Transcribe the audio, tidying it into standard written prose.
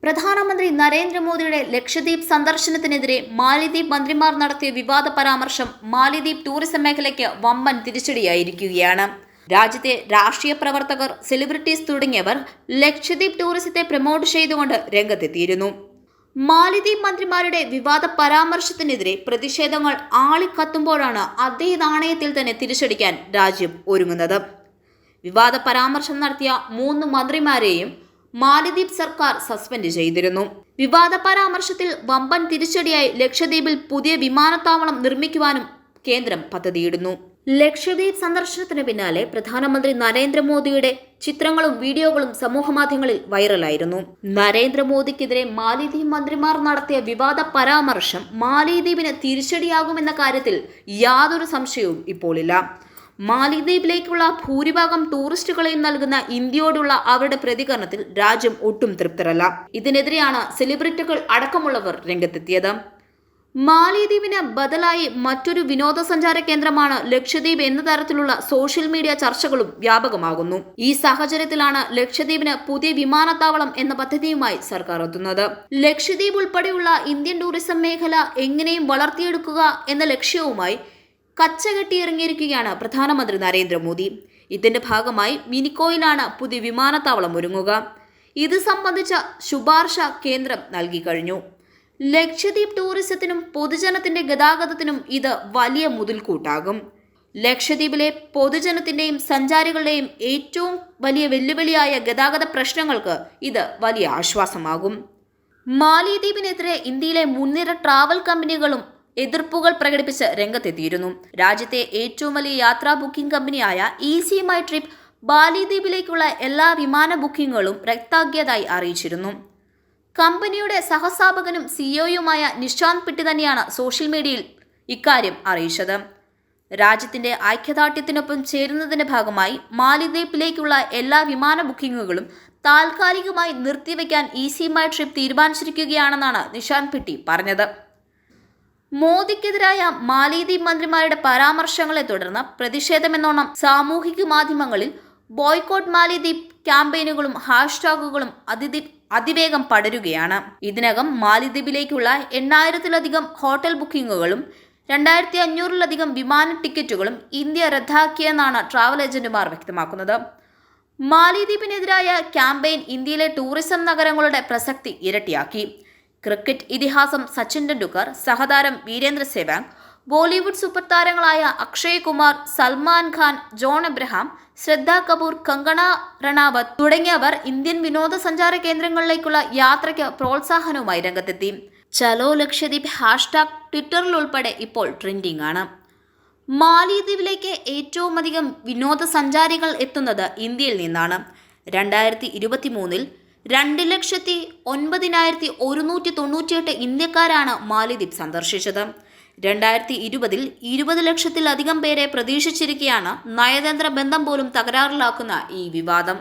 പ്രധാനമന്ത്രി നരേന്ദ്രമോദിയുടെ ലക്ഷദ്വീപ് സന്ദർശനത്തിനെതിരെ മാലിദ്വീപ് മന്ത്രിമാർ നടത്തിയ വിവാദ പരാമർശം മാലിദ്വീപ് ടൂറിസം മേഖലയ്ക്ക് വമ്പൻ തിരിച്ചടിയായിരിക്കുകയാണ്. രാജ്യത്തെ രാഷ്ട്രീയ പ്രവർത്തകർ, സെലിബ്രിറ്റീസ് തുടങ്ങിയവർ ലക്ഷദ്വീപ് ടൂറിസത്തെ പ്രൊമോട്ട് ചെയ്തുകൊണ്ട് രംഗത്തെത്തിയിരുന്നു. മാലിദ്വീപ് മന്ത്രിമാരുടെ വിവാദ പരാമർശത്തിനെതിരെ പ്രതിഷേധങ്ങൾ ആളിക്കത്തുമ്പോഴാണ് അതേ നാണയത്തിൽ തന്നെ തിരിച്ചടിക്കാൻ രാജ്യം ഒരുങ്ങുന്നത്. വിവാദ പരാമർശം നടത്തിയ 3 മന്ത്രിമാരെയും മാലിദ്വീപ് സർക്കാർ സസ്പെൻഡ് ചെയ്തിരുന്നു. വിവാദ പരാമർശത്തിൽ വമ്പൻ തിരിച്ചടിയായി ലക്ഷദ്വീപിൽ പുതിയ വിമാനത്താവളം നിർമ്മിക്കുവാനും കേന്ദ്രം പദ്ധതിയിടുന്നു. ലക്ഷദ്വീപ് സന്ദർശനത്തിന് പിന്നാലെ പ്രധാനമന്ത്രി നരേന്ദ്രമോദിയുടെ ചിത്രങ്ങളും വീഡിയോകളും സമൂഹമാധ്യമങ്ങളിൽ വൈറലായിരുന്നു. നരേന്ദ്രമോദിക്കെതിരെ മാലിദ്വീപ് മന്ത്രിമാർ നടത്തിയ വിവാദ പരാമർശം മാലിദ്വീപിന് തിരിച്ചടിയാകുമെന്ന കാര്യത്തിൽ യാതൊരു സംശയവും ഇപ്പോഴില്ല. മാലിദ്വീപിലേക്കുള്ള ഭൂരിഭാഗം ടൂറിസ്റ്റുകളെയും നൽകുന്ന ഇന്ത്യയോടുള്ള അവരുടെ പ്രതികരണത്തിൽ രാജ്യം ഒട്ടും തൃപ്തരല്ല. ഇതിനെതിരെയാണ് സെലിബ്രിറ്റികൾ അടക്കമുള്ളവർ രംഗത്തെത്തിയത്. മാലിദ്വീപിന് ബദലായി മറ്റൊരു വിനോദസഞ്ചാര കേന്ദ്രമാണ് ലക്ഷദ്വീപ് എന്ന തരത്തിലുള്ള സോഷ്യൽ മീഡിയ ചർച്ചകളും വ്യാപകമാകുന്നു. ഈ സാഹചര്യത്തിലാണ് ലക്ഷദ്വീപിന് പുതിയ വിമാനത്താവളം എന്ന പദ്ധതിയുമായി സർക്കാർ എത്തുന്നത്. ലക്ഷദ്വീപ് ഉൾപ്പെടെയുള്ള ഇന്ത്യൻ ടൂറിസം മേഖല എങ്ങനെയും വളർത്തിയെടുക്കുക എന്ന ലക്ഷ്യവുമായി കച്ചകെട്ടിയിറങ്ങിയിരിക്കുകയാണ് പ്രധാനമന്ത്രി നരേന്ദ്രമോദി. ഇതിന്റെ ഭാഗമായി മിനിക്കോയിലാണ് പുതിയ വിമാനത്താവളം ഒരുങ്ങുക. ഇത് സംബന്ധിച്ച ശുപാർശ കേന്ദ്രം നൽകി കഴിഞ്ഞു. ലക്ഷദ്വീപ് ടൂറിസത്തിനും പൊതുജനത്തിന്റെ ഗതാഗതത്തിനും ഇത് വലിയ മുതൽക്കൂട്ടാകും. ലക്ഷദ്വീപിലെ പൊതുജനത്തിന്റെയും സഞ്ചാരികളുടെയും ഏറ്റവും വലിയ വെല്ലുവിളിയായ ഗതാഗത പ്രശ്നങ്ങൾക്ക് ഇത് വലിയ ആശ്വാസമാകും. മാലിദ്വീപിനെതിരെ ഇന്ത്യയിലെ മുൻനിര ട്രാവൽ കമ്പനികളും എതിർപ്പുകൾ പ്രകടിപ്പിച്ച് രംഗത്തെത്തിയിരുന്നു. രാജ്യത്തെ ഏറ്റവും വലിയ യാത്രാ ബുക്കിംഗ് കമ്പനിയായ ഈസി മൈ ട്രിപ്പ് മാലിദ്വീപിലേക്കുള്ള എല്ലാ വിമാന ബുക്കിംഗുകളും റദ്ദാക്കിയതായി അറിയിച്ചിരുന്നു. കമ്പനിയുടെ സഹസ്ഥാപകനും സിഇഒയുമായ നിഷാന്ത് പിട്ടി തന്നെയാണ് സോഷ്യൽ മീഡിയയിൽ ഇക്കാര്യം അറിയിച്ചത്. രാജ്യത്തിന്റെ ഐക്യദാർഢ്യത്തിനൊപ്പം ചേരുന്നതിന്റെ ഭാഗമായി മാലിദ്വീപിലേക്കുള്ള എല്ലാ വിമാന ബുക്കിംഗുകളും താൽക്കാലികമായി നിർത്തിവെക്കാൻ ഈസി മൈ ട്രിപ്പ് തീരുമാനിച്ചിരിക്കുകയാണെന്നാണ് നിഷാന്ത് പിട്ടി പറഞ്ഞത്. മോദിക്കെതിരായ മാലിദ്വീപ് മന്ത്രിമാരുടെ പരാമർശങ്ങളെ തുടർന്ന് പ്രതിഷേധമെന്നോണം സാമൂഹിക മാധ്യമങ്ങളിൽ ബോയ്ക്കോട്ട് മാലിദ്വീപ് ക്യാമ്പയിനുകളും ഹാഷ്ടാഗുകളും അതിവേഗം പടരുകയാണ്. ഇതിനകം മാലിദ്വീപിലേക്കുള്ള 8000-ലധികം ഹോട്ടൽ ബുക്കിംഗുകളും 2500-ലധികം വിമാന ടിക്കറ്റുകളും ഇന്ത്യ റദ്ദാക്കിയെന്നാണ് ട്രാവൽ ഏജന്റുമാർ വ്യക്തമാക്കുന്നത്. മാലിദ്വീപിനെതിരായ ക്യാമ്പയിൻ ഇന്ത്യയിലെ ടൂറിസം നഗരങ്ങളുടെ പ്രസക്തി ഇരട്ടിയാക്കി. ക്രിക്കറ്റ് ഇതിഹാസം സച്ചിൻ ടെണ്ടുൽക്കർ, സഹതാരം വീരേന്ദ്ര സെവാഗ്, ബോളിവുഡ് സൂപ്പർ താരങ്ങളായ അക്ഷയ് കുമാർ, സൽമാൻ ഖാൻ, ജോൺ എബ്രഹാം, ശ്രദ്ധ കപൂർ, കങ്കണ റണാവത്ത് തുടങ്ങിയവർ ഇന്ത്യൻ വിനോദസഞ്ചാര കേന്ദ്രങ്ങളിലേക്കുള്ള യാത്രയ്ക്ക് പ്രോത്സാഹനവുമായി രംഗത്തെത്തി. ചലോ ലക്ഷദ്വീപ് ഹാഷ്ടാഗ് ട്വിറ്ററിൽ ഉൾപ്പെടെ ഇപ്പോൾ ട്രെൻഡിംഗ് ആണ്. മാലിദ്വീപിലേക്ക് ഏറ്റവും അധികം വിനോദസഞ്ചാരികൾ എത്തുന്നത് ഇന്ത്യയിൽ നിന്നാണ്. 2023-ൽ 2,09,198 ഇന്ത്യക്കാരാണ് മാലിദ്വീപ് സന്ദർശിച്ചത്. 2020-ൽ 20 ലക്ഷത്തിലധികം പേരെ പ്രതീക്ഷിച്ചിരിക്കെയാണ് നയതന്ത്ര ബന്ധം പോലും തകരാറിലാക്കുന്ന ഈ വിവാദം.